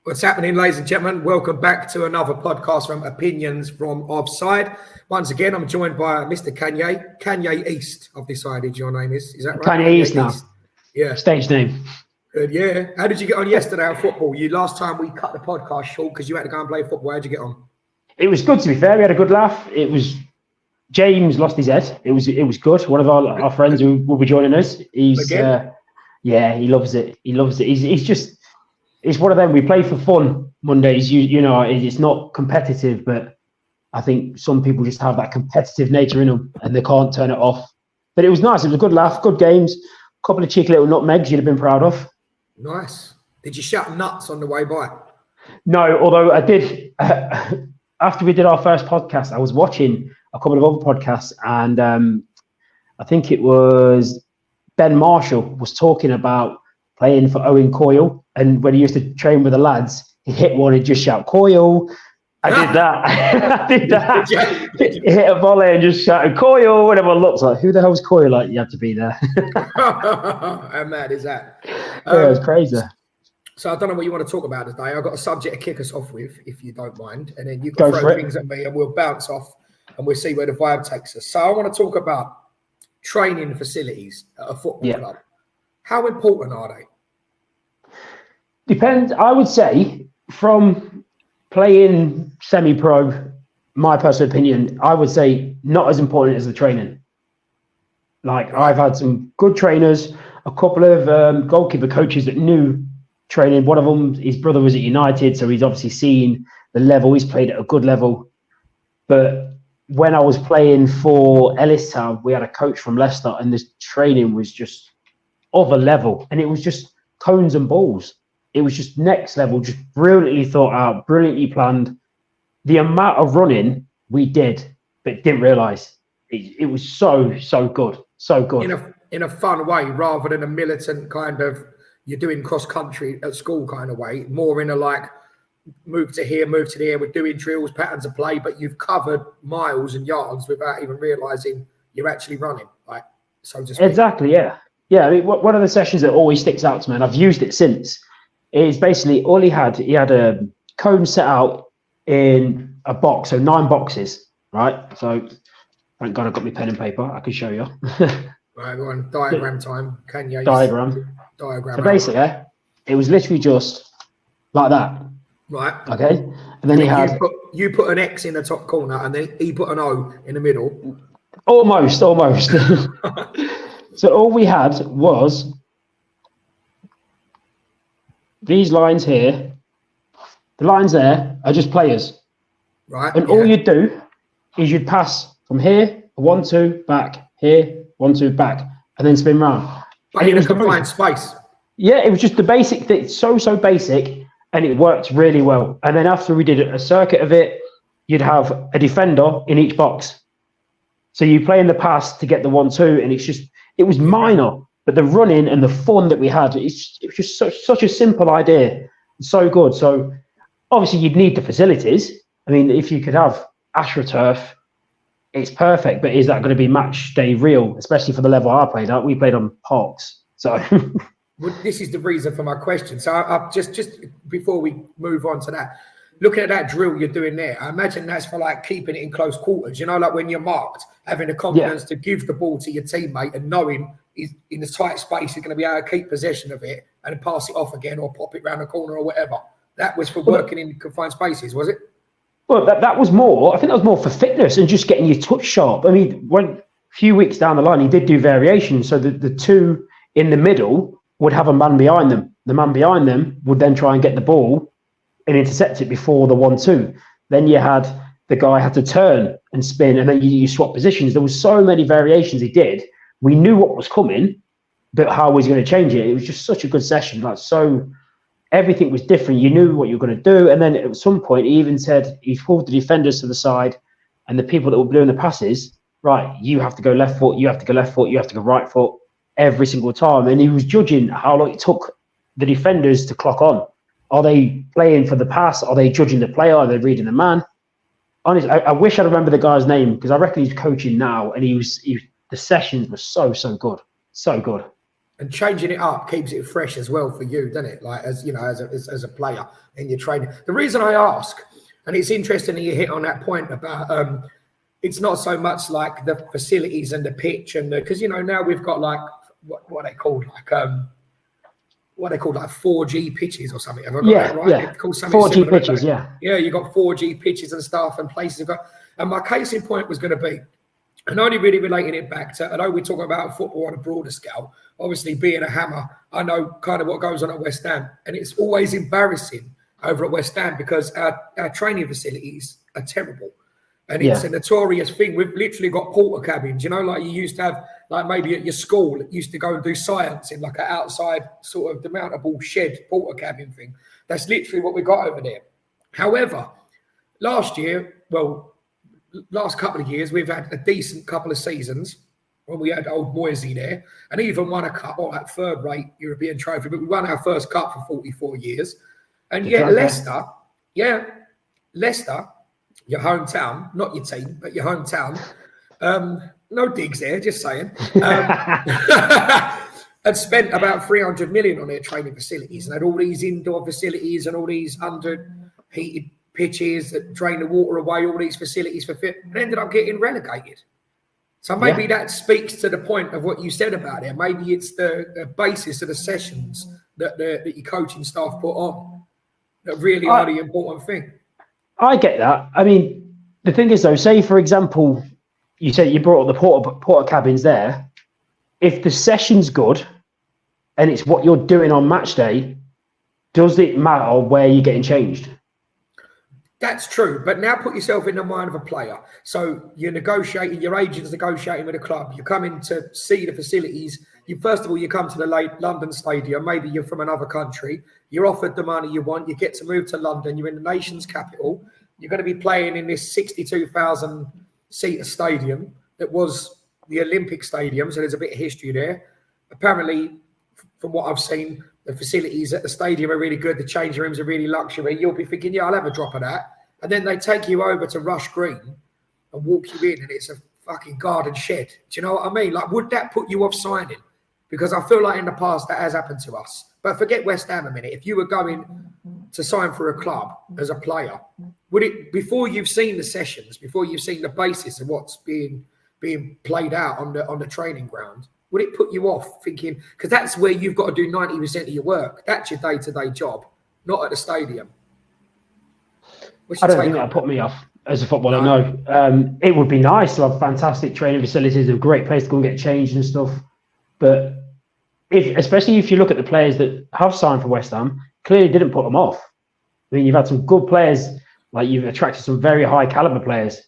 What's happening, ladies and gentlemen? Welcome back to another podcast from Opinions from Offside. Once again, I'm joined by Mr. Kanye. Kanye East, I've decided your name is. Is that right? Kanye East now. Yeah. Stage name. Good, yeah. How did you get on yesterday at football? Last time we cut the podcast short because you had to go and play football. How'd you get on? It was good, to be fair. We had a good laugh. It was James lost his head. It was good. One of our friends who will be joining us. He loves it. He loves it. He's just. It's one of them. We play for fun Mondays. You know, it's not competitive, but I think some people just have that competitive nature in them and they can't turn it off. But it was nice. It was a good laugh, good games, a couple of cheeky little nutmegs you'd have been proud of. Nice. Did you shout nuts on the way by? No, although I did. After we did our first podcast, I was watching a couple of other podcasts, and I think it was Ben Marshall was talking about playing for Owen Coyle, and when he used to train with the lads, he hit one and just shout Coyle. I did that. Hit a volley and just shouted Coyle, and everyone looks like, who the hell's Coyle? Like, you have to be there. How mad is that? It was crazy. So I don't know what you want to talk about today. I've got a subject to kick us off with, if you don't mind, and then you can throw things at me and we'll bounce off and we'll see where the vibe takes us. So I want to talk about training facilities at a football club. How important are they? Depends. I would say from playing semi-pro, my personal opinion, I would say not as important as the training. Like, I've had some good trainers, a couple of goalkeeper coaches that knew training. One of them, his brother was at United, so he's obviously seen the level. He's played at a good level. But when I was playing for Ellistown, we had a coach from Leicester, and this training was just of a level, and it was just cones and balls. It was just next level, just brilliantly thought out, brilliantly planned. The amount of running we did, but didn't realise. It was so good, so good. In a fun way, rather than a militant kind of, you're doing cross-country at school kind of way, more in a like, move to here, move to there, we're doing drills, patterns of play, but you've covered miles and yards without even realising you're actually running, like, so to speak. Exactly, yeah. Yeah, I mean, one of the sessions that always sticks out to me, and I've used it since, is basically all he had a cone set out in a box, so 9 boxes, right? So thank God I've got my pen and paper, I can show you. Right, everyone, diagram time. Kanye. Diagram. So basically, it was literally just like that. Right. Okay. And then you put an X in the top corner, and then he put an O in the middle. Almost. So all we had was these lines here. The lines there are just players. Right. And all you'd do is you'd pass from here, 1-2, back, here, 1-2, back, and then spin round. But in a confined space. Yeah, it was just the basic thing, so basic, and it worked really well. And then after we did a circuit of it, you'd have a defender in each box. So you play in the pass to get the 1-2, and it was minor, but the running and the fun that we had, it was just such a simple idea, so good. So obviously you'd need the facilities. I mean, if you could have AstroTurf, it's perfect, but is that going to be match day real, especially for the level I played at? We played on parks, so. Well, this is the reason for my question. So I just before we move on to that, looking at that drill you're doing there, I imagine that's for like keeping it in close quarters. You know, like when you're marked, having the confidence to give the ball to your teammate and knowing he's in a tight space, you're going to be able to keep possession of it and pass it off again or pop it round the corner or whatever. That was for working in confined spaces, was it? Well, that was more, I think that was more for fitness and just getting your touch sharp. I mean, a few weeks down the line, he did do variations. So the two in the middle would have a man behind them. The man behind them would then try and get the ball and intercept it before the 1-2. Then you had the guy had to turn and spin, and then you swap positions. There was so many variations he did. We knew what was coming, but how was he going to change it? It was just such a good session. Everything was different. You knew what you were going to do. And then at some point, he even said he pulled the defenders to the side and the people that were doing the passes, right, you have to go left foot, you have to go left foot, you have to go right foot every single time. And he was judging how long it took the defenders to clock on. Are they playing for the pass? Are they judging the player? Are they reading the man? Honestly, I wish I remember the guy's name because I reckon he's coaching now. And the sessions were so good. So good. And changing it up keeps it fresh as well for you, doesn't it? Like, as you know, as a player in your training. The reason I ask, and it's interesting that you hit on that point about it's not so much like the facilities and the pitch and because now we've got like what they called like 4G pitches or something. Have I got that right? Yeah. 4G pitches, yeah. Yeah, you got 4G pitches and stuff and places. And my case in point was going to be, and only really relating it back to, I know we're talking about football on a broader scale, obviously being a Hammer, I know kind of what goes on at West Ham. And it's always embarrassing over at West Ham because our training facilities are terrible. And it's a notorious thing. We've literally got porter cabins, like you used to have, like maybe at your school, it used to go and do science in like an outside sort of demountable shed porter cabin thing. That's literally what we got over there. However, last couple of years, we've had a decent couple of seasons when we had old Moisey there and even won a cup, or that third-rate European trophy, but we won our first cup for 44 years. And yet Leicester, your hometown, not your team, but your hometown, no digs there, just saying, had spent about 300 million on their training facilities and had all these indoor facilities and all these under-heated pitches that drain the water away, all these facilities for fit, and ended up getting relegated. So maybe that speaks to the point of what you said about it. Maybe it's the basis of the sessions that your coaching staff put on that really are the important thing. I get that. I mean, the thing is, though, say, for example, you said you brought up the porter cabins there. If the session's good and it's what you're doing on match day, does it matter where you're getting changed? That's true. But now put yourself in the mind of a player. So you're negotiating, your agent's negotiating with a club. You're coming to see the facilities. First of all, you come to the London Stadium. Maybe you're from another country. You're offered the money you want. You get to move to London. You're in the nation's capital. You're going to be playing in this 62,000-seater stadium that was the Olympic Stadium. So there's a bit of history there. Apparently, from what I've seen, the facilities at the stadium are really good. The changing rooms are really luxury. You'll be thinking, I'll have a drop of that. And then they take you over to Rush Green and walk you in, and it's a fucking garden shed. Do you know what I mean? Like, would that put you off signing? Because I feel like in the past that has happened to us. But forget West Ham a minute. If you were going to sign for a club as a player, would it, before you've seen the sessions, before you've seen the basis of what's being played out on the training ground, would it put you off thinking, because that's where you've got to do 90% of your work. That's your day-to-day job, not at the stadium. I don't think that put me off as a footballer, no. It would be nice to have fantastic training facilities, a great place to go and get changed and stuff. But especially if you look at the players that have signed for West Ham, clearly didn't put them off. I mean, you've had some good players, like you've attracted some very high caliber players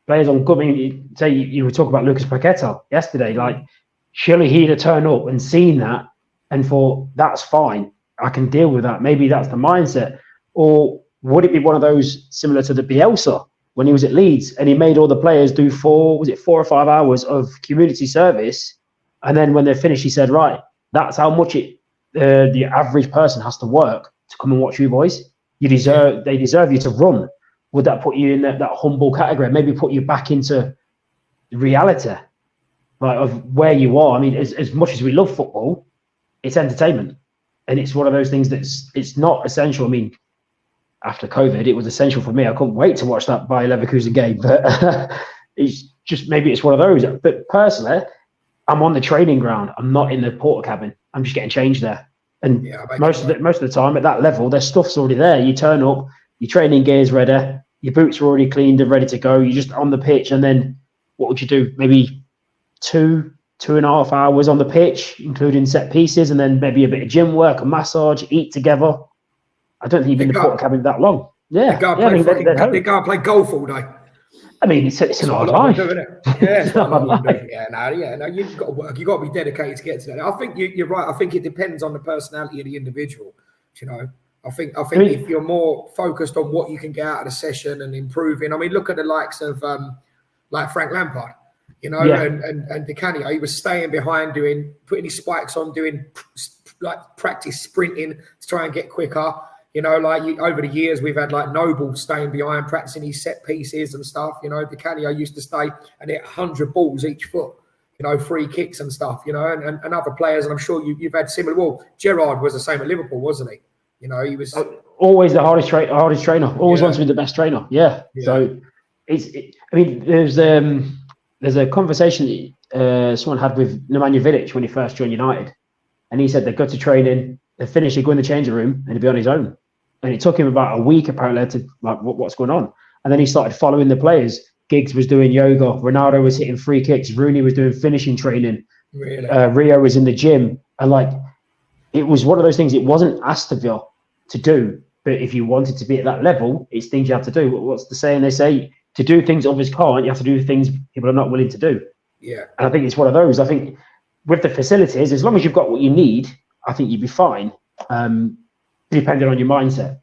on good. I mean, say you were talking about Lucas Paqueta yesterday, like, surely he'd have turned up and seen that and thought, that's fine, I can deal with that. Maybe that's the mindset. Or would it be one of those similar to the Bielsa when he was at Leeds and he made all the players do 4 or 5 hours of community service, and then when they're finished, he said, right, that's how much the average person has to work to come and watch you boys. They deserve you to run. Would that put you in that humble category? Maybe put you back into reality, like, of where you are. I mean, as much as we love football, it's entertainment, and it's one of those things it's not essential. I mean, after COVID, it was essential for me. I couldn't wait to watch that Bayer Leverkusen game, but it's just, maybe it's one of those. But personally, I'm on the training ground. I'm not in the porter cabin. I'm just getting changed there. And most of the time at that level, their stuff's already there. You turn up, your training gear's ready, your boots are already cleaned and ready to go. You're just on the pitch, and then what would you do? Maybe 2.5 hours on the pitch, including set pieces, and then maybe a bit of gym work, a massage, eat together. I don't think you've been in the porter cabin that long. Yeah, they go and play golf all day. I mean, it's an odd life. You've got to work. You've got to be dedicated to get to that. I think you're right. I think it depends on the personality of the individual. You know, I think if you're more focused on what you can get out of the session and improving. I mean, look at the likes of like Frank Lampard. You know, and Kanye, he was staying behind, putting his spikes on, doing like practice sprinting to try and get quicker. You know, like over the years, we've had like Noble staying behind, practicing his set pieces and stuff. You know, Di Canio used to stay and hit 100 balls each foot free kicks and stuff, and other players. And I'm sure you've had similar. Well, Gerrard was the same at Liverpool, wasn't he? He was always the hardest trainer. Always wants to be the best trainer. Yeah. So there's a conversation someone had with Nemanja Vidic when he first joined United, and he said they'd go to training, they'd finish, he'd go in the changing room, and he'd be on his own. And it took him about a week apparently to like what's going on. And then he started following the players. Giggs was doing yoga, Ronaldo was hitting free kicks, Rooney was doing finishing training, really? Rio was in the gym, and like it was one of those things. It wasn't asked of you to do, but if you wanted to be at that level, it's things you have to do. What's the saying? They say to do things others can't, you have to do things people are not willing to do. Yeah. And I think it's one of those. I think with the facilities, as long as you've got what you need, I think you'd be fine, depending on your mindset.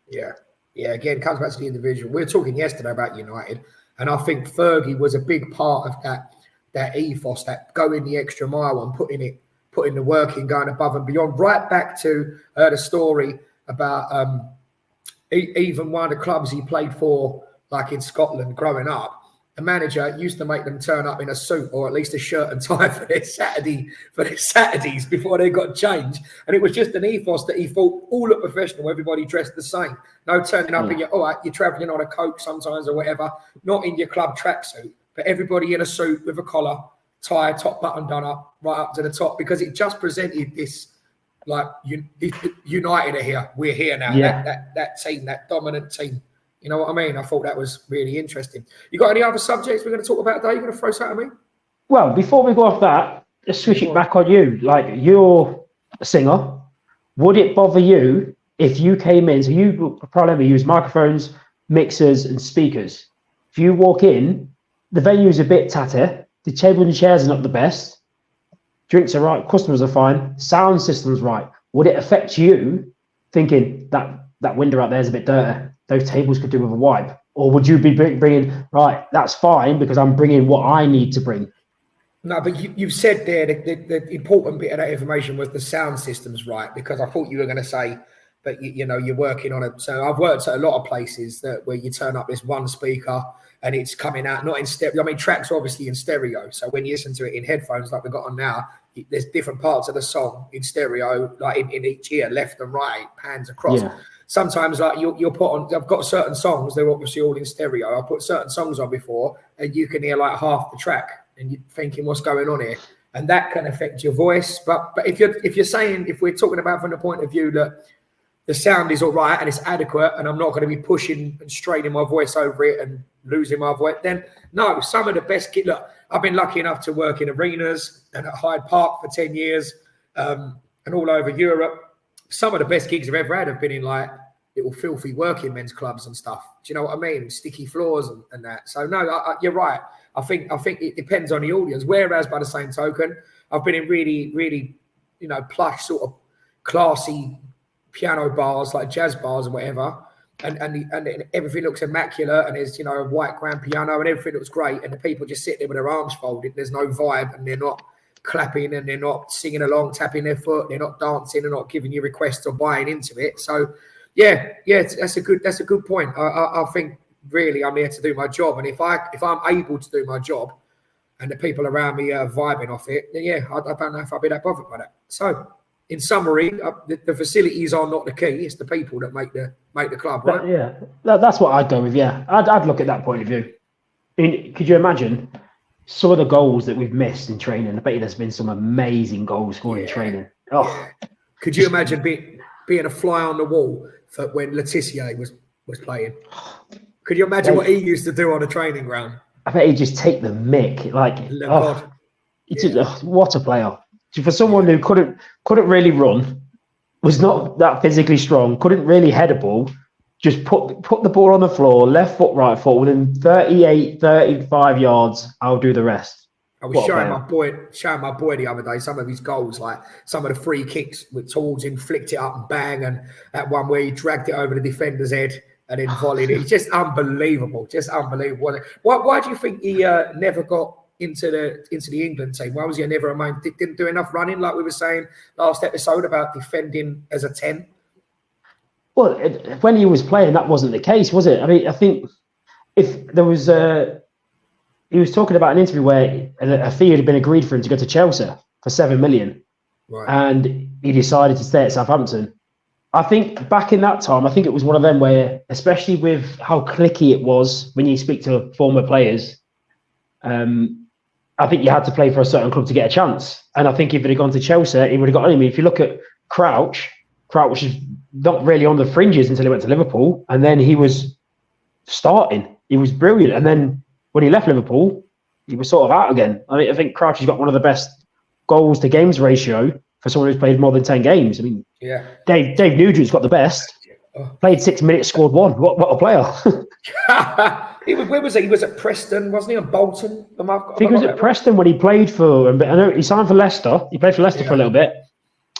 Yeah. Yeah, again, it comes back to the individual. We were talking yesterday about United, and I think Fergie was a big part of that ethos, that going the extra mile and putting the work in, going above and beyond. Right back to the story about even one of the clubs he played for, like in Scotland growing up, the manager used to make them turn up in a suit or at least a shirt and tie for their Saturdays before they got changed. And it was just an ethos that he thought all look professional, everybody dressed the same. No turning up in you're travelling on a Coke sometimes or whatever, not in your club tracksuit, but everybody in a suit with a collar, tie, top button done up, right up to the top, because it just presented this, like, United are here, we're here now. Yeah. That team, that dominant team. You know what I mean? I thought that was really interesting. You got any other subjects we're going to talk about today? You going to throw something at me? Well, before we go off that, let's switch it back on you. Like, you're a singer. Would it bother you if you came in? So you probably use microphones, mixers, and speakers. If you walk in, the venue's a bit tatty. The table and chairs are not the best. Drinks are right. Customers are fine. Sound system's right. Would it affect you thinking that window out there is a bit dirty? Those tables could do with a wipe? Or would you be bringing, right, that's fine because I'm bringing what I need to bring? No, but you've said there the important bit of that information was the sound system's right, because I thought you were going to say, but you're working on it. So I've worked at a lot of places where you turn up this one speaker and it's coming out not in stereo. I mean, tracks are obviously in stereo. So when you listen to it in headphones like we've got on now, there's different parts of the song in stereo, like in each ear, left and right, pans across. Yeah. Sometimes, like you'll put on, I've got certain songs, they're obviously all in stereo. I put certain songs on before and you can hear like half the track and you're thinking, what's going on here? And that can affect your voice. But if you're saying, if we're talking about from the point of view that the sound is all right and it's adequate and I'm not going to be pushing and straining my voice over it and losing my voice, then no, some of the best kids, look, I've been lucky enough to work in arenas and at Hyde Park for 10 years and all over Europe. Some of the best gigs I've ever had have been in like little filthy working men's clubs and stuff. Do you know what I mean? Sticky floors and that. So no, you're right. I think it depends on the audience. Whereas by the same token, I've been in really, really, plush sort of classy piano bars like jazz bars or whatever, and everything looks immaculate and there's a white grand piano and everything looks great, and the people just sit there with their arms folded. There's no vibe and they're not clapping and they're not singing along, tapping their foot, they're not dancing, they're not giving you requests or buying into it. So yeah, that's a good point. I think really I'm here to do my job, and if I'm able to do my job and the people around me are vibing off it, then yeah, I don't know if I'll be that bothered by that. So in summary, the facilities are not the key; it's the people that make the club, right? Yeah, that's what I'd go with. Yeah, I'd look at that point of view. I mean, could you imagine some of the goals that we've missed in training? I bet you there's been some amazing goals scored in training. Oh, yeah. Could you imagine being a fly on the wall for when Letitia was playing? Could you imagine what he used to do on a training ground? I bet he'd just take the mick. Like, what a player. For someone who couldn't really run, was not that physically strong, couldn't really head a ball, just put the ball on the floor, left foot, right foot, within 38, 35 yards, I'll do the rest. I was showing my boy the other day some of his goals, like some of the free kicks with towards him, flicked it up and bang, and that one where he dragged it over the defender's head and then volleyed it. It's just unbelievable, Why do you think he never got into the England team? Why was he never a main? Didn't do enough running, like we were saying last episode about defending as a 10? Well, when he was playing, that wasn't the case, was it? I mean, I think if there was he was talking about an interview where a fee had been agreed for him to go to Chelsea for 7 million, Right. and he decided to stay at Southampton. I think back in that time, I think it was one of them where, especially with how cliquey it was when you speak to former players, I think you had to play for a certain club to get a chance. And I think if it had gone to Chelsea, he would have got on him. If you look at Crouch was not really on the fringes until he went to Liverpool, and then he was starting. He was brilliant, and then when he left Liverpool, he was sort of out again. I think Crouch has got one of the best goals to games ratio for someone who's played more than 10 games. I mean, yeah. Dave Nugent's got the best. Played 6 minutes, scored 1. What a player! Where was he? He was at Preston, wasn't he? And Bolton. I think he was at Preston when he played for. I know he signed for Leicester. He played for Leicester for a little bit.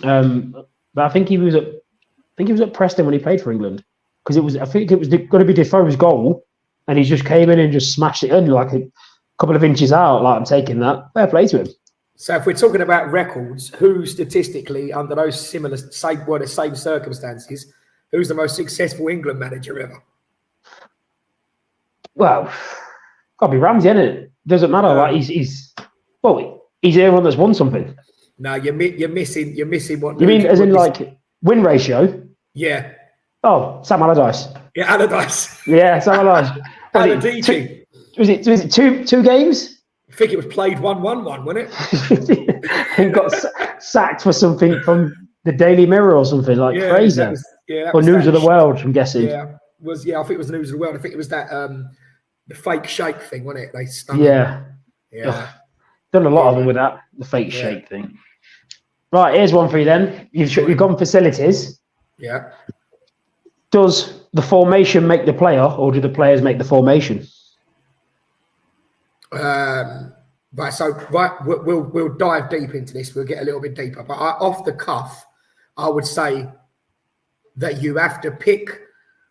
But I think he was at Preston when he played for England, because I think it was going to be Defoe's goal, and he just came in and just smashed it in like a couple of inches out. Like, I'm taking that. Fair play to him. So if we're talking about records, who statistically under those same circumstances, who's the most successful England manager ever? Well, gotta be Ramsey, isn't it? Doesn't matter. Like he's the one that's won something. No, you're missing what you mean, as in like win ratio. Yeah. Oh, Sam Allardyce. Yeah, Allardyce. Yeah, Sam Allardyce. Was it two games? I think it was played 1-1, wasn't it? And got sacked for something from the Daily Mirror or something crazy. Or News of the World, I'm guessing. Yeah, I think it was the News of the World. I think it was that the fake shake thing, wasn't it? They stung. Yeah. Yeah. Done a lot of them with that, the fake shake thing. Right, here's one for you then. You've gone facilities. Yeah. Does the formation make the player, or do the players make the formation? We'll dive deep into this. We'll get a little bit deeper. But off the cuff, I would say that you have to pick.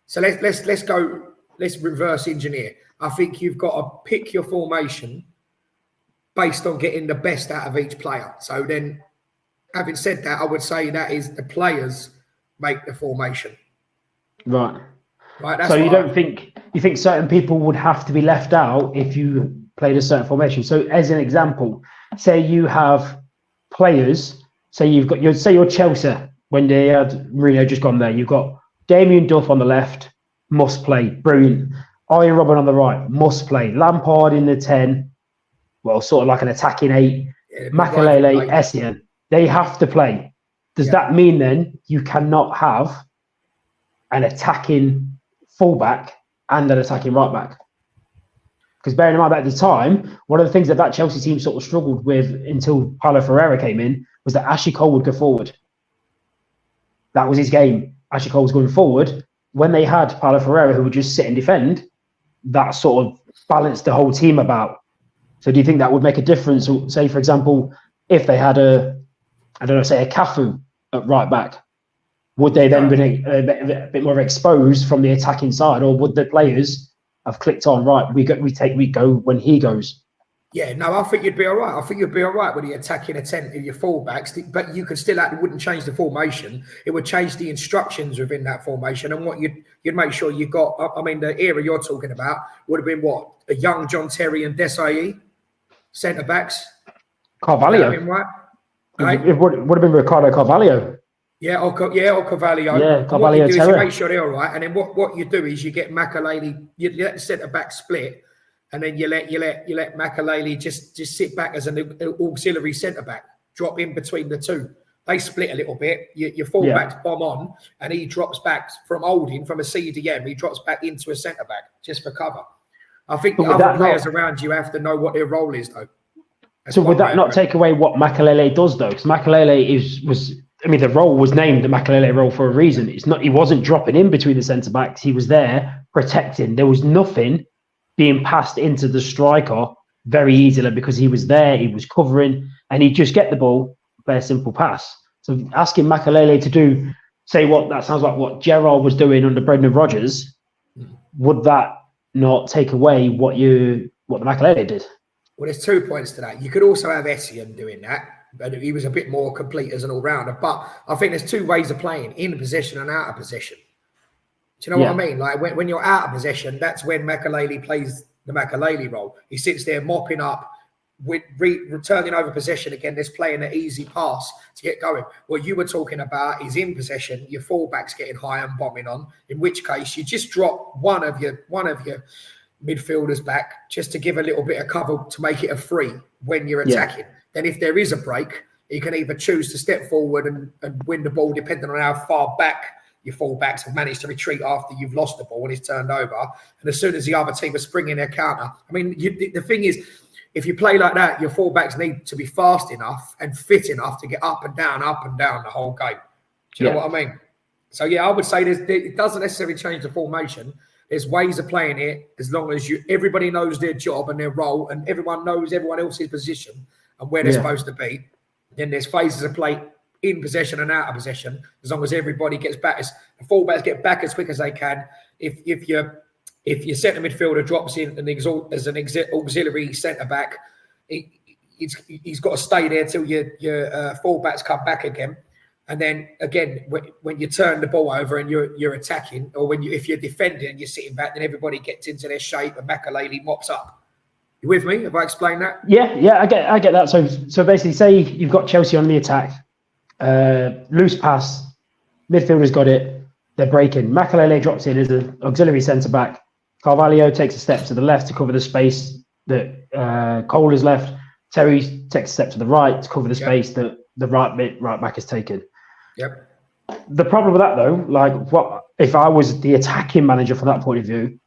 So let's go. Let's reverse engineer. I think you've got to pick your formation based on getting the best out of each player. So then, having said that, I would say that is the players make the formation. Right. Right. So you think certain people would have to be left out if you played a certain formation? So as an example, say you have players. Say you're Chelsea when they had Mourinho just gone there. You've got Damien Duff on the left, must play, brilliant. Arjen Robben on the right, must play. Lampard in the 10, well, sort of like an attacking 8. Yeah, Makelele, Essien, they have to play. Does that mean then you cannot have an attacking fullback and an attacking right back? Because bearing in mind that at the time, one of the things that Chelsea team sort of struggled with until Paulo Ferreira came in was that Ashley Cole would go forward. That was his game. Ashley Cole was going forward. When they had Paulo Ferreira, who would just sit and defend, that sort of balanced the whole team about. So do you think that would make a difference? Say, for example, if they had a Cafu at right back, would they then be a bit more exposed from the attacking side, or would the players have clicked on, right, we go when he goes? Yeah, no, I think you'd be all right. I think you'd be all right with the attacking attempt of your fullbacks, but you could still it wouldn't change the formation. It would change the instructions within that formation, and what you'd make sure you got. I mean, the era you're talking about would have been what, a young John Terry and Desailly, centre backs. Carvalho, right? It would have been Ricardo Carvalho. Or Carvalho. Yeah, Carvalho. What you do is you make sure they're all right, and then what you do is you get Makelele. You let the centre back split. And then you let Makelele just sit back as an auxiliary centre back, drop in between the two. They split a little bit. Your fullback's bomb on, and he drops back from holding from a CDM. He drops back into a centre back just for cover. I think the other players around you have to know what their role is, though. So would that not take away what Makelele does, though? Because Makelele was the role was named the Makelele role for a reason. He wasn't dropping in between the centre backs. He was there protecting. There was nothing being passed into the striker very easily because he was there, he was covering, and he'd just get the ball, play a simple pass. So asking Makelele to do, say that sounds like what Gerrard was doing under Brendan Rodgers, would that not take away what the Makelele did? Well, there's 2 points to that. You could also have Essien doing that, but he was a bit more complete as an all-rounder. But I think there's 2 ways of playing, in possession and out of possession. Do you know what I mean? Like when you're out of possession, that's when Makelele plays the Makalele role. He sits there mopping up, with returning over possession again. There's playing an easy pass to get going. What you were talking about is in possession, your fullback's getting high and bombing on. In which case, you just drop one of your midfielders back just to give a little bit of cover to make it a free when you're attacking. Then if there is a break, you can either choose to step forward and win the ball depending on how far back your fullbacks have managed to retreat after you've lost the ball and it's turned over. And as soon as the other team is springing their counter, I mean, the thing is, if you play like that, your fullbacks need to be fast enough and fit enough to get up and down the whole game. Do you know what I mean? So, I would say it doesn't necessarily change the formation. There's ways of playing it as long as everybody knows their job and their role and everyone knows everyone else's position and where they're supposed to be. Then there's phases of play in possession and out of possession as long as everybody gets back. The fullbacks get back as quick as they can. If your centre midfielder drops in as an auxiliary centre back, he's got to stay there till your fullbacks come back again. And then again, when you turn the ball over and you're attacking, or if you're defending and you're sitting back, then everybody gets into their shape and Makalele mops up. You with me? Have I explained that? Yeah, I get that. So basically, say you've got Chelsea on the attack, loose pass, midfielder's got it, they're breaking. Makalele drops in as an auxiliary centre back. Carvalho takes a step to the left to cover the space that Cole has left. Terry takes a step to the right to cover the space that the right back has taken. Yep. The problem with that, though, what if I was the attacking manager from that point of view,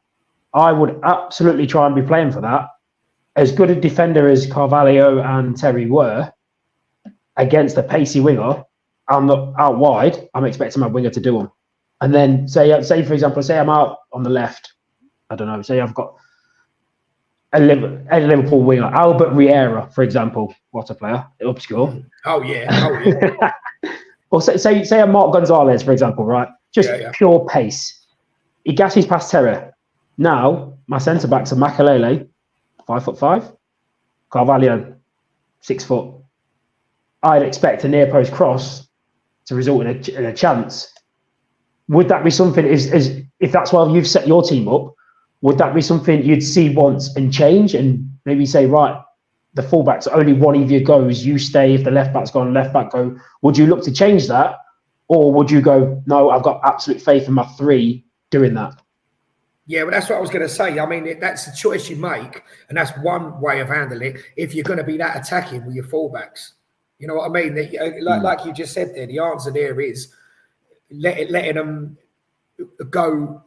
I would absolutely try and be playing for that. As good a defender as Carvalho and Terry were against a pacey winger, out wide, I'm expecting my winger to do them. And then say for example, say I'm out on the left. I don't know, say I've got a Liverpool winger, Albert Riera, for example. What a player, obscure. Oh yeah. Or say I'm Mark Gonzalez, for example, right? Just pure pace. He gasses past Terry. Now, my centre-backs are Makalele, 5'5", Carvalho, 6 foot. I'd expect a near post cross to result in a chance. Would that be something, if that's why you've set your team up, would that be something you'd see once and change and maybe say, right, the fullbacks, only one of you goes, you stay. If the left back's gone, left back go. Would you look to change that? Or would you go, no, I've got absolute faith in my three doing that? Yeah, well, that's what I was going to say. I mean, that's the choice you make, and that's one way of handling it. If you're going to be that attacking with your fullbacks, you know what I mean? Like you just said there, the answer there is letting them go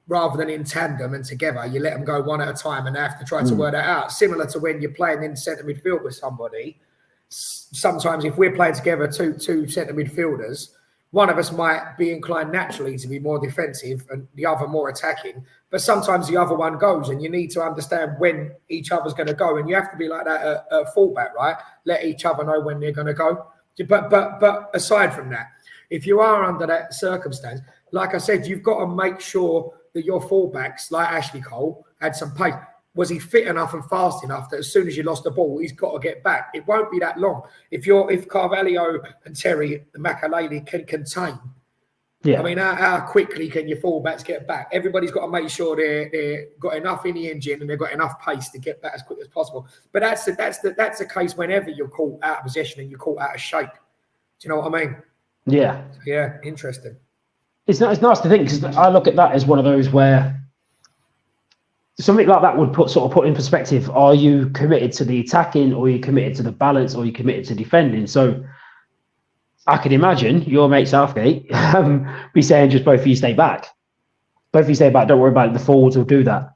rather than in tandem and together. You let them go one at a time, and they have to try to work that out. Similar to when you're playing in centre midfield with somebody. Sometimes, if we're playing together, two centre midfielders, one of us might be inclined naturally to be more defensive and the other more attacking. But sometimes the other one goes, and you need to understand when each other's going to go. And you have to be like that at fullback, right? Let each other know when they're going to go. But aside from that, if you are under that circumstance, like I said, you've got to make sure that your fullbacks, like Ashley Cole, had some pace. Was he fit enough and fast enough that as soon as you lost the ball, he's got to get back? It won't be that long. If Carvalho and Terry and Makalele can contain, I mean, how quickly can your fullbacks get back? Everybody's got to make sure they've got enough in the engine and they've got enough pace to get back as quick as possible. But that's the case whenever you're caught out of possession and you're caught out of shape. Do you know what I mean? Yeah. Yeah, interesting. It's nice to think, because I look at that as one of those where something like that would put in perspective. Are you committed to the attacking, or are you committed to the balance, or are you committed to defending? So I can imagine your mate Southgate be saying, just both of you stay back. Both of you stay back, don't worry about it. The forwards will do that.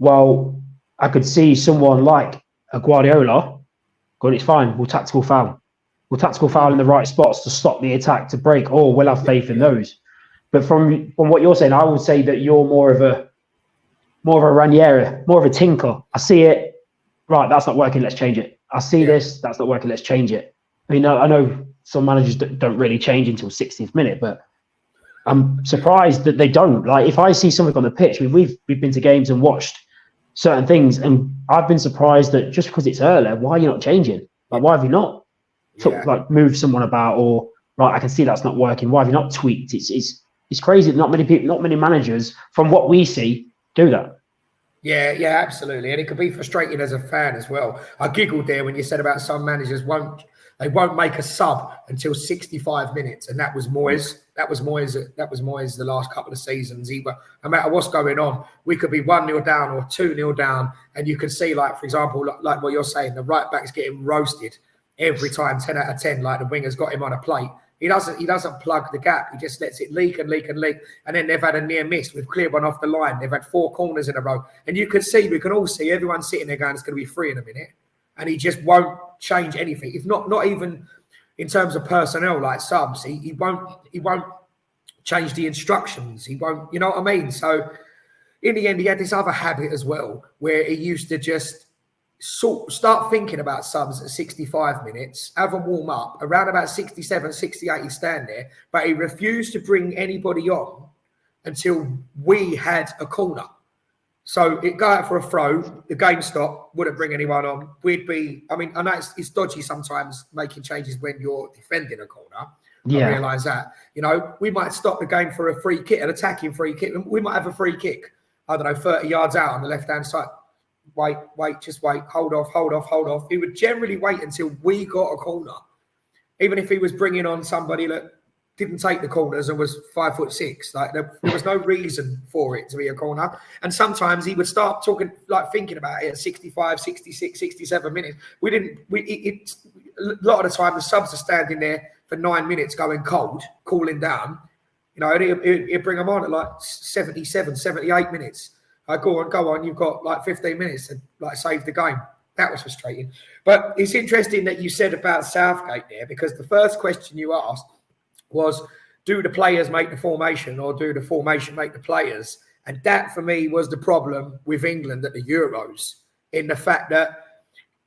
Well, I could see someone like a Guardiola going, it's fine, we'll tactical foul. We'll tactical foul in the right spots to stop the attack, to break. Oh, we'll have faith in those. But from what you're saying, I would say that you're more of a Ranieri, more of a tinker. I see it, right, that's not working, let's change it. I see this, that's not working, let's change it. I mean, I know some managers don't really change until 60th minute, but I'm surprised that they don't. Like, if I see something on the pitch, we've been to games and watched certain things, and I've been surprised that just because it's early, why are you not changing? Like, why have you not moved someone about, or right, I can see that's not working, why have you not tweaked? It's crazy that not many managers, from what we see, do that. Yeah, absolutely. And it could be frustrating as a fan as well. I giggled there when you said about some managers won't make a sub until 65 minutes. And that was Moyes. That was Moyes the last couple of seasons. No matter what's going on, we could be 1-0 down or 2-0 down. And you can see, like, for example, like what you're saying, the right back's getting roasted every time, 10 out of 10, like the winger's got him on a plate. He doesn't plug the gap. He just lets it leak and leak and leak. And then they've had a near miss with clear one off the line. They've had 4 corners in a row. And we can all see everyone sitting there going, it's going to be 3 in a minute. And he just won't change anything. If not even in terms of personnel, like subs, he won't change the instructions. He won't, you know what I mean? So in the end, he had this other habit as well, where he used to just start thinking about subs at 65 minutes, have them warm up. Around about 67, 68, he'd stand there, but he refused to bring anybody on until we had a corner. So it'd go out for a throw, the game stopped, wouldn't bring anyone on. I know it's dodgy sometimes making changes when you're defending a corner. Yeah. I realise that. You know, we might stop the game for a free kick, an attacking free kick. We might have a free kick, I don't know, 30 yards out on the left-hand side. Wait, just wait, hold off. He would generally wait until we got a corner. Even if he was bringing on somebody that didn't take the corners and was 5'6", like there was no reason for it to be a corner. And sometimes he would start talking, like thinking about it at 65, 66, 67 minutes. A lot of the time the subs are standing there for 9 minutes going cold, cooling down. You know, and he'd bring them on at like 77, 78 minutes. Go on, you've got like 15 minutes to like save the game. That was frustrating. But it's interesting that you said about Southgate there, because the first question you asked was, do the players make the formation or do the formation make the players? And that for me was the problem with England at the Euros, in the fact that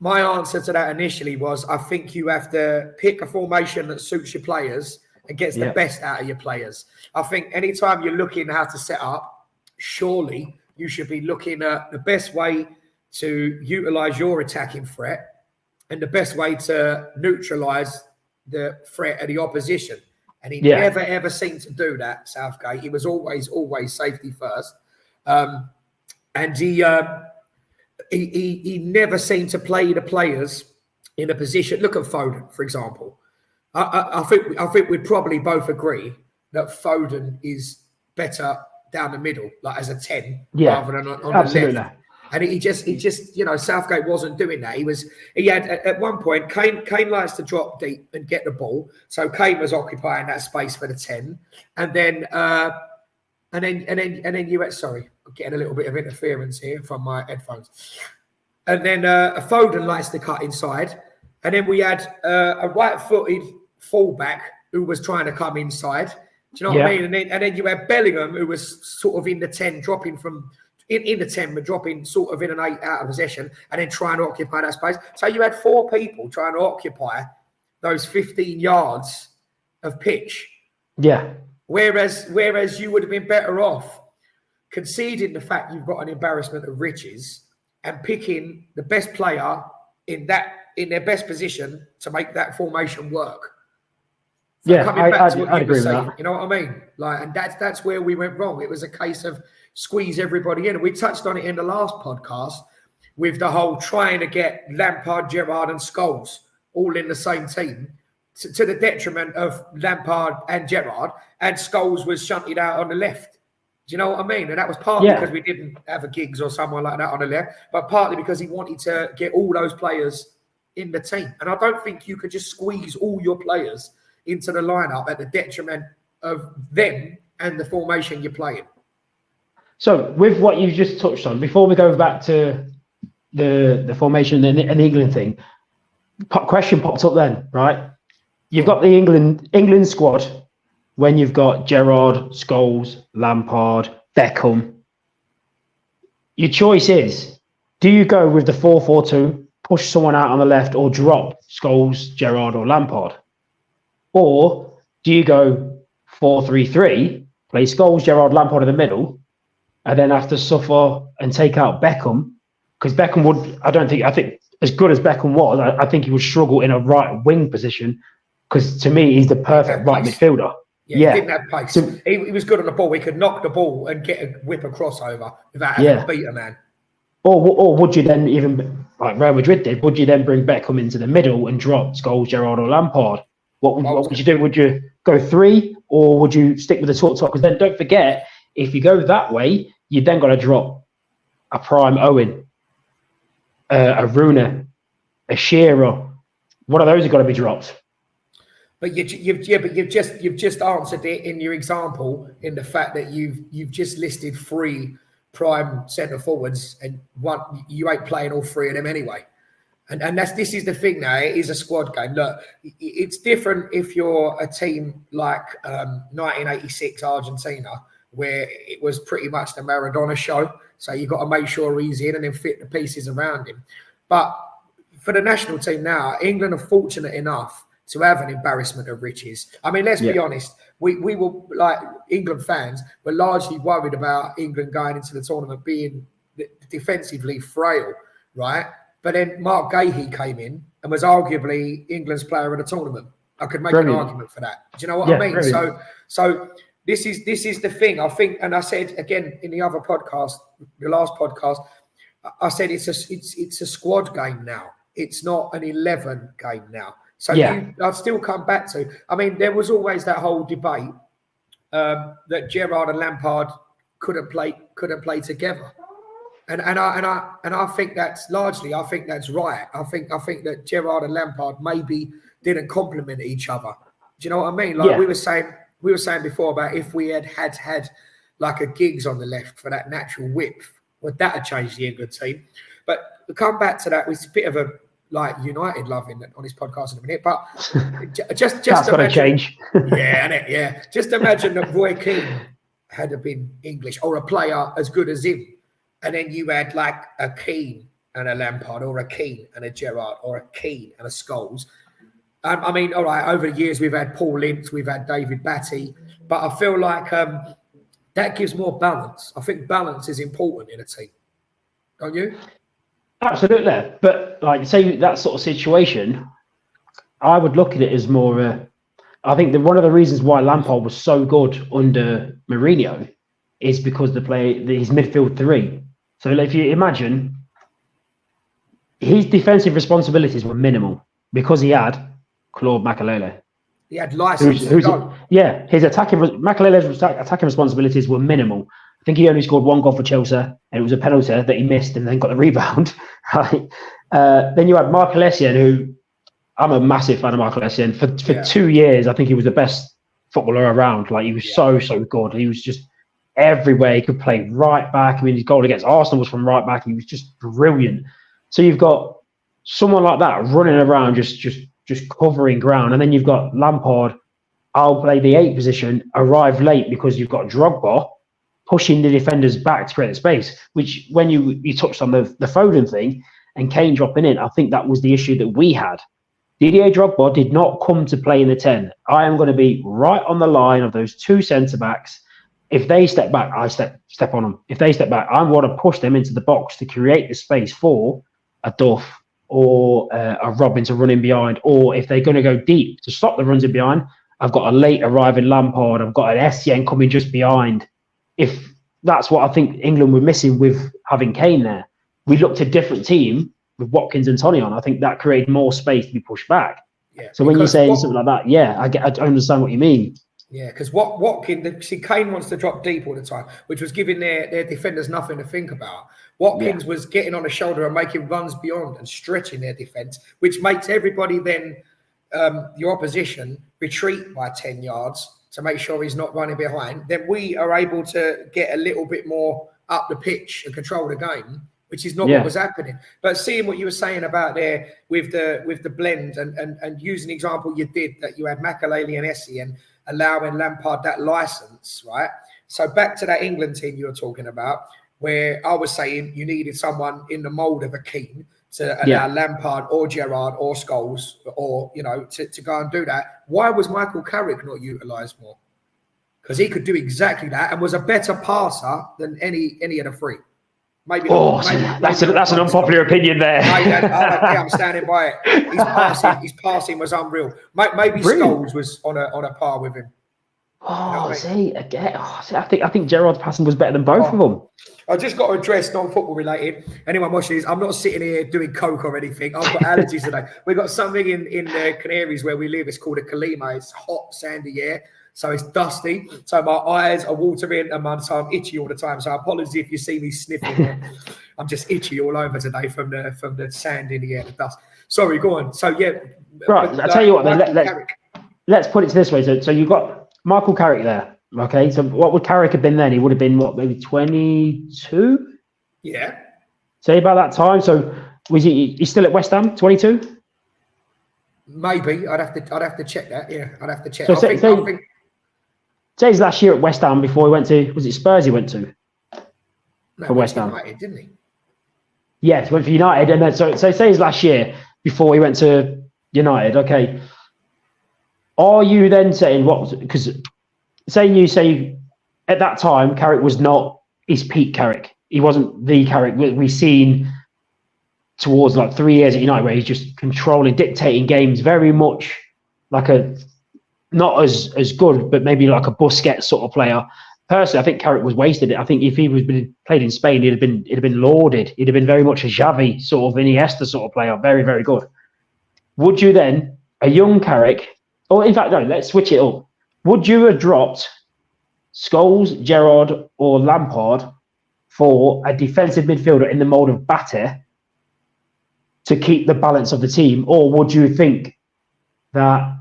my answer to that initially was, I think you have to pick a formation that suits your players and gets the best out of your players. I think anytime you're looking how to set up, surely you should be looking at the best way to utilise your attacking threat and the best way to neutralise the threat of the opposition. And he never, ever seemed to do that, Southgate. He was always safety first. And he never seemed to play the players in a position. Look at Foden, for example. I think we'd probably both agree that Foden is better down the middle, like as a 10, rather than on absolutely. the left. And he just, you know, Southgate wasn't doing that. He had at one point, Kane likes to drop deep and get the ball. So Kane was occupying that space for the 10. And then you had, sorry, I'm getting a little bit of interference here from my headphones. And then Foden likes to cut inside. And then we had a right-footed fullback who was trying to come inside. Do you know what I mean? And then you had Bellingham, who was sort of in the 10, dropping from in the 10, but dropping sort of in an 8 out of possession, and then trying to occupy that space. So you had 4 people trying to occupy those 15 yards of pitch. Yeah. Whereas you would have been better off conceding the fact you've got an embarrassment of riches and picking the best player in their best position to make that formation work. So I'd agree with that. You know what I mean? Like, and that's where we went wrong. It was a case of squeeze everybody in. And we touched on it in the last podcast with the whole trying to get Lampard, Gerrard and Scholes all in the same team to the detriment of Lampard and Gerrard, and Scholes was shunted out on the left. Do you know what I mean? And that was partly because we didn't have a Giggs or someone like that on the left, but partly because he wanted to get all those players in the team. And I don't think you could just squeeze all your players into the lineup at the detriment of them and the formation you're playing. So with what you just touched on, before we go back to the formation and the England thing, question popped up then, right? You've got the England squad when you've got Gerrard, Scholes, Lampard, Beckham. Your choice is, do you go with the 4-4-2, push someone out on the left, or drop Scholes, Gerrard or Lampard? Or do you go 4-3-3, play Scholes, Gerrard, Lampard in the middle, and then have to suffer and take out Beckham? Because Beckham would, I think as good as Beckham was, I think he would struggle in a right wing position, because to me, he's the perfect right midfielder. Yeah, he didn't have pace. So, he was good on the ball. He could knock the ball and get a whip a crossover without having to beat a man. Or would you then, even like Real Madrid did, would you then bring Beckham into the middle and drop Scholes, Gerrard, or Lampard? What would you do? Would you go 3, or would you stick with the top? Because then don't forget, if you go that way, you then got to drop a prime Owen, a Rooney, a Shearer. One of those have got to be dropped. But you've just answered it in your example, in the fact that you've just listed 3 prime centre forwards, and you ain't playing all 3 of them anyway. And this is the thing now. It is a squad game. Look, it's different if you're a team like 1986 Argentina, where it was pretty much the Maradona show. So you've got to make sure he's in and then fit the pieces around him. But for the national team now, England are fortunate enough to have an embarrassment of riches. I mean, let's be honest. We were, like, England fans were largely worried about England going into the tournament being defensively frail, right? But then Mark Gahey came in and was arguably England's player of the tournament. I could make an argument for that. Do you know what I mean? Brilliant. So this is the thing. I think, and I said again in the other podcast, the last podcast, I said it's a squad game now. It's not an 11 game now. So I've still come back to. I mean, there was always that whole debate that Gerrard and Lampard couldn't play together. And I think that's largely, I think that's right. I think that Gerrard and Lampard maybe didn't complement each other. Do you know what I mean? Like we were saying before about if we had like a Giggs on the left for that natural width, would that have changed the England team? But to come back to that, it's a bit of a like United loving on this podcast in a minute. But just that's got to change. Yeah. Just imagine that Roy Keane had been English, or a player as good as him. And then you had like a Keane and a Lampard, or a Keane and a Gerrard, or a Keane and a Scholes. I mean, all right, over the years, we've had Paul Ince, we've had David Batty, but I feel like that gives more balance. I think balance is important in a team. Don't you? Absolutely. But like, say that sort of situation, I would look at it as more, I think that one of the reasons why Lampard was so good under Mourinho is because his midfield 3. So if you imagine, his defensive responsibilities were minimal because he had Claude Makelele. He had license. His Makelele's attacking responsibilities were minimal. I think he only scored 1 goal for Chelsea, and it was a penalty that he missed and then got the rebound. Right? Then you had Michael Essien, who I'm a massive fan of Michael Essien. For 2 years, I think he was the best footballer around. Like, he was so good. He was just everywhere. He could play right back. I mean, his goal against Arsenal was from right back. He was just brilliant. So you've got someone like that running around, just covering ground, and then you've got Lampard. I'll play the 8 position, arrive late because you've got Drogba pushing the defenders back to create space. Which, when you touched on the Foden thing and Kane dropping in, I think that was the issue that we had. Didier Drogba did not come to play in the 10. I am going to be right on the line of those 2 centre backs. If they step back, I step on them. If they step back, I want to push them into the box to create the space for a Duff or a Robin to run in behind. Or if they're going to go deep to stop the runs in behind, I've got a late arriving Lampard. I've got an Essien coming just behind. If that's what I think England were missing with having Kane there, we looked a different team with Watkins and Tony on. I think that created more space to be pushed back. Yeah, so when you're saying something like that, I understand what you mean. Yeah, because Kane wants to drop deep all the time, which was giving their defenders nothing to think about. Watkins was getting on the shoulder and making runs beyond and stretching their defence, which makes everybody then, your opposition, retreat by 10 yards to make sure he's not running behind. Then we are able to get a little bit more up the pitch and control the game, which is not what was happening. But seeing what you were saying about there with the blend and using the example you did, that you had Makelele and Essien allowing Lampard that license, right? So back to that England team you were talking about, where I was saying you needed someone in the mould of a Keane to allow Lampard or Gerrard or Scholes or, to go and do that. Why was Michael Carrick not utilised more? Because he could do exactly that and was a better passer than any of the 3. That's an unpopular opinion there. I'm standing by it. His passing was unreal. Maybe Scholes was on a par with him. You know Oh, what I mean? see, again, I think Gerard's passing was better than both of them. I just got to address non-football related. Anyone watching this, I'm not sitting here doing coke or anything. I've got allergies today. We've got something in the Canaries where we live. It's called a kalima. It's hot, sandy air. So it's dusty. So my eyes are watering and so I'm itchy all the time. So apologies if you see me sniffing. I'm just itchy all over today from the sand in the air, the dust. Sorry, go on. So yeah. Right, I'll tell you what, then, let's put it this way. So you've got Michael Carrick there. Okay, so what would Carrick have been then? He would have been what, maybe 22? Yeah. Say about that time. So was he's still at West Ham, 22? Maybe. I'd have to check that. Yeah, I'd have to check. So I think say his last year at West Ham before he went to, was it Spurs he went to? For West Ham. United, didn't he? Yes, he went for United, and then so say his last year before he went to United. Okay. Are you then saying what? Because say at that time Carrick was not his peak Carrick. He wasn't the Carrick we've seen towards like 3 years at United, where he's just controlling, dictating games, very much like a not as good, but maybe like a Busquets sort of player. Personally, I think Carrick was wasted. I think if he was played in Spain, he'd have been lauded. He'd have been very much a Xavi sort of Iniesta sort of player, very, very good. Would you then, a young Carrick, or in fact, no, let's switch it up. Would you have dropped Scholes, Gerrard, or Lampard for a defensive midfielder in the mould of Batte to keep the balance of the team? Or would you think that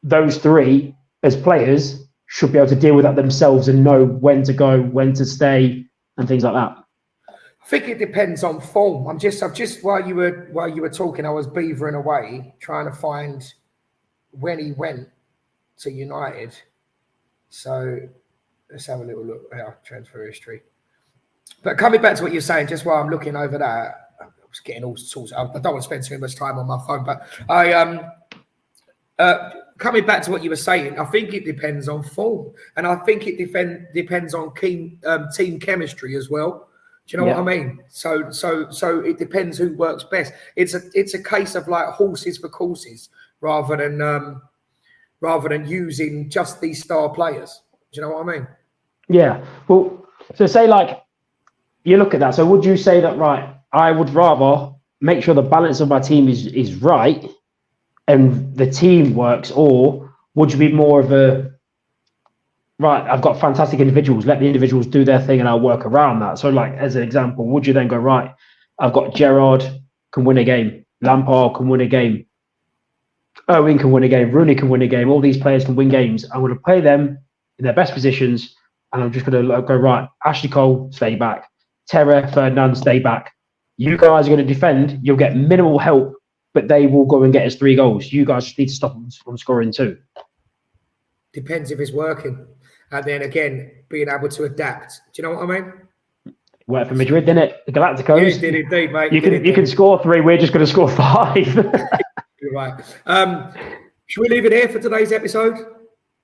those three, as players, should be able to deal with that themselves and know when to go, when to stay, and things like that? I think it depends on form. I've just while you were talking, I was beavering away trying to find when he went to United. So let's have a little look at our transfer history. But coming back to what you're saying, just while I'm looking over that, I was getting all sorts. I don't want to spend too much time on my phone, but coming back to what you were saying, I think it depends on form, and I think it depends on team chemistry as well. Do you know what I mean? So it depends who works best. It's a case of like horses for courses rather than using just these star players. Do you know what I mean? Yeah. Well, so say like you look at that. So would you say that, right, I would rather make sure the balance of my team is right and the team works, or would you be more of a, right, I've got fantastic individuals, let the individuals do their thing and I'll work around that? So like, as an example, would you then go, right, I've got Gerrard can win a game, Lampard can win a game, Owen can win a game, Rooney can win a game, all these players can win games. I'm going to play them in their best positions, and I'm just going to go, right, Ashley Cole, stay back. Terra, Ferdinand, stay back. You guys are going to defend. You'll get minimal help, but they will go and get us 3 goals. You guys just need to stop them from scoring 2. Depends if it's working. And then again, being able to adapt. Do you know what I mean? Worked for Madrid, didn't it? The Galacticos. You did indeed, mate. You can score 3. We're just going to score 5. You're right. Should we leave it here for today's episode?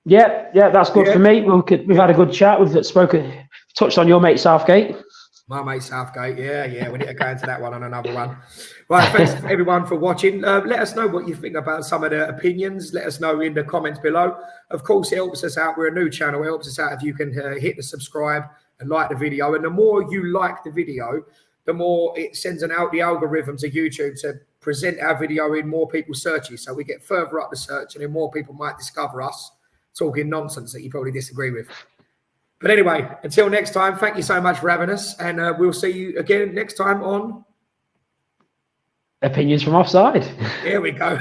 Yeah, that's good for me. We've had a good chat. We've touched on your mate Southgate. My mate Southgate, yeah. We need to go into that one on another one. Right, thanks everyone for watching. Let us know what you think about some of the opinions. Let us know in the comments below. Of course, it helps us out. We're a new channel. It helps us out if you can hit the subscribe and like the video. And the more you like the video, the more it sends out the algorithm to YouTube to present our video in more people's searches. So we get further up the search, and then more people might discover us talking nonsense that you probably disagree with. But anyway, until next time, thank you so much for having us, and we'll see you again next time on Opinions from Offside. Here we go.